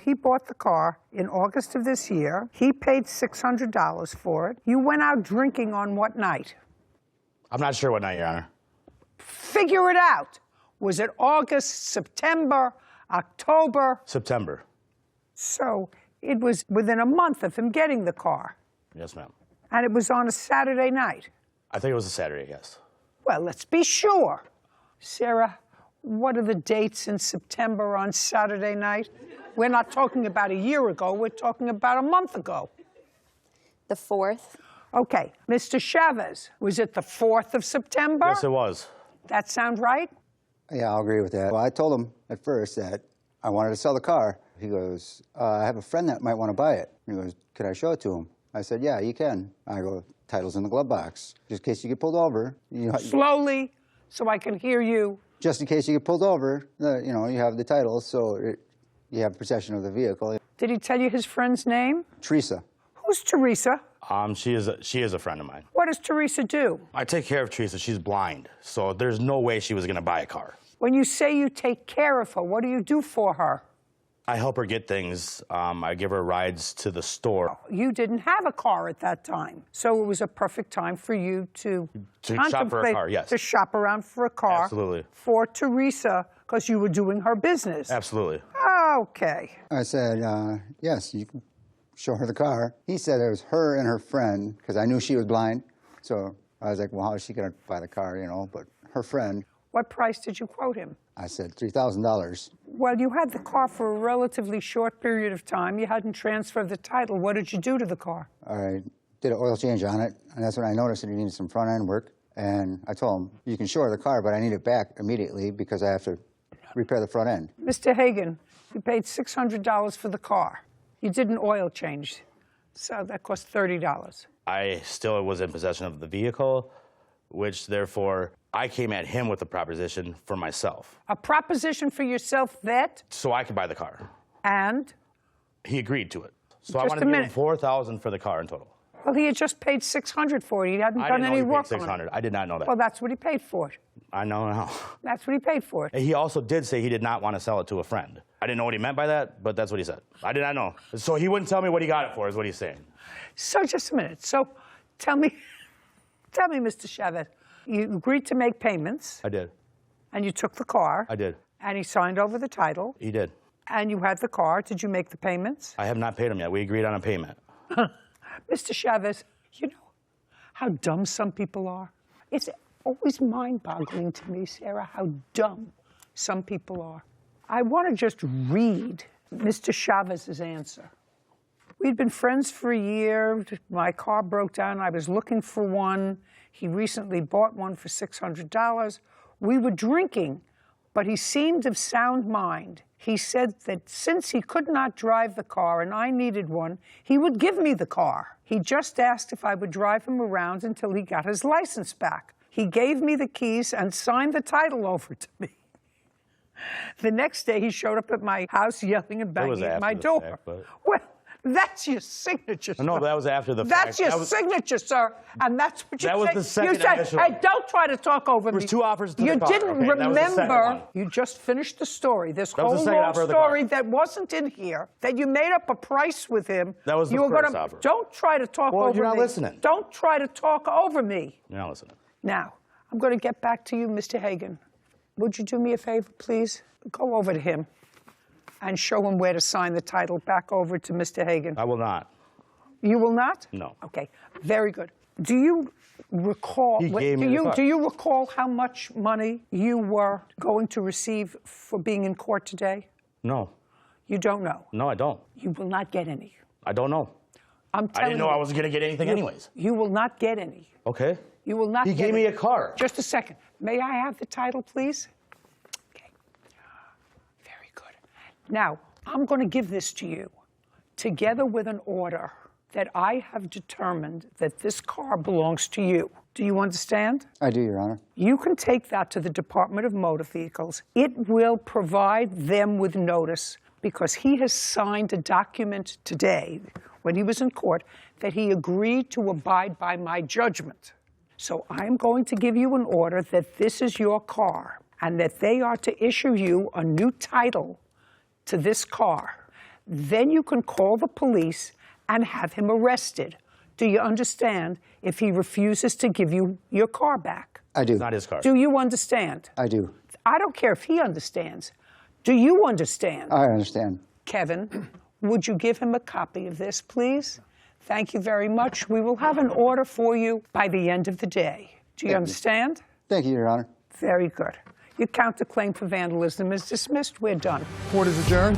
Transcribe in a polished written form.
He bought the car in August of this year. He paid $600 for it. You went out drinking on what night? I'm not sure what night, Your Honor. Figure it out. Was it August, September, October? September. So it was within a month of him getting the car. Yes, ma'am. And it was on a Saturday night. I think it was a Saturday, yes. Well, let's be sure. Sarah, what are the dates in September on Saturday night? We're not talking about a year ago. We're talking about a month ago. The 4th. Okay. Mr. Chavez, was it the 4th of September? Yes, it was. That sound right? Yeah, I'll agree with that. Well, I told him at first that I wanted to sell the car. He goes, I have a friend that might want to buy it. He goes, could I show it to him? I said, yeah, you can. I go, title's in the glove box. Just in case you get pulled over. You know, slowly, so I can hear you. Just in case you get pulled over, you know, you have the title, so you have possession of the vehicle. Did he tell you his friend's name? Teresa. Who's Teresa? She is a friend of mine. What does Teresa do? I take care of Teresa. She's blind, so there's no way she was going to buy a car. When you say you take care of her, what do you do for her? I help her get things. I give her rides to the store. You didn't have a car at that time, so it was a perfect time for you to shop for a car, yes. To shop around for a car. Absolutely. For Teresa, because you were doing her business. Absolutely. Okay. I said, yes, you can show her the car. He said it was her and her friend, because I knew she was blind. So I was like, well, how is she going to buy the car, you know? But her friend. What price did you quote him? I said $3,000. Well, you had the car for a relatively short period of time. You hadn't transferred the title. What did you do to the car? I did an oil change on it, and that's when I noticed that it needed some front-end work. And I told him, you can show her the car, but I need it back immediately because I have to repair the front end. Mr. Hagan, you paid $600 for the car. You did an oil change, so that cost $30. I still was in possession of the vehicle, which therefore I came at him with a proposition for myself. A proposition for yourself that? So I could buy the car. And? He agreed to it. So Just I wanted to give him $4,000 for the car in total. Well, he had just paid $600 for it. He hadn't done any work on it. $600. I did not know that. Well, that's what he paid for it. I know now. That's what he paid for it. He also did say he did not want to sell it to a friend. I didn't know what he meant by that, but that's what he said. I did not know. So he wouldn't tell me what he got it for, is what he's saying. So just a minute. So tell me, Mr. Chavez, you agreed to make payments. I did. And you took the car. I did. And he signed over the title. He did. And you had the car. Did you make the payments? I have not paid him yet. We agreed on a payment. Mr. Chavez, you know how dumb some people are? It's always mind-boggling to me, Sarah, how dumb some people are. I want to just read Mr. Chavez's answer. We'd been friends for a year. My car broke down. I was looking for one. He recently bought one for $600. We were drinking, but he seemed of sound mind. He said that since he could not drive the car and I needed one, he would give me the car. He just asked if I would drive him around until he got his license back. He gave me the keys and signed the title over to me. The next day, he showed up at my house yelling and banging at my door. Fact, but... Well, that's your signature, sir. No, that was after the fact. That's your signature, sir, and that's what you said. That was the second initial. Hey, don't try to talk over me. There was two offers to the car. You didn't remember. You just finished the story. This whole long story that wasn't in here, that you made up a price with him. That was the first offer. Don't try to talk over me. You're not listening. Don't try to talk over me. You're not listening. Now, I'm going to get back to you, Mr. Hagan. Would you do me a favor, please? Go over to him and show him where to sign the title back over to Mr. Hagan. I will not. You will not? No. Okay, very good. Do you recall? He gave me the car. Do you recall how much money you were going to receive for being in court today? No. You don't know? No, I don't. You will not get any. I don't know. I didn't know I was going to get anything anyways. You will not get any. Okay. You will not. He gave me a car. Just a second. May I have the title, please? Okay. Very good. Now, I'm going to give this to you, together with an order that I have determined that this car belongs to you. Do you understand? I do, Your Honor. You can take that to the Department of Motor Vehicles. It will provide them with notice because he has signed a document today, when he was in court, that he agreed to abide by my judgment. So I'm going to give you an order that this is your car and that they are to issue you a new title to this car. Then you can call the police and have him arrested. Do you understand? If he refuses to give you your car back. I do. It's not his car. Do you understand? I do. I don't care if he understands. Do you understand? I understand. Kevin, would you give him a copy of this, please? Thank you very much. We will have an order for you by the end of the day. Do you understand? Thank you, Your Honor. Very good. Your counterclaim for vandalism is dismissed. We're done. Court is adjourned.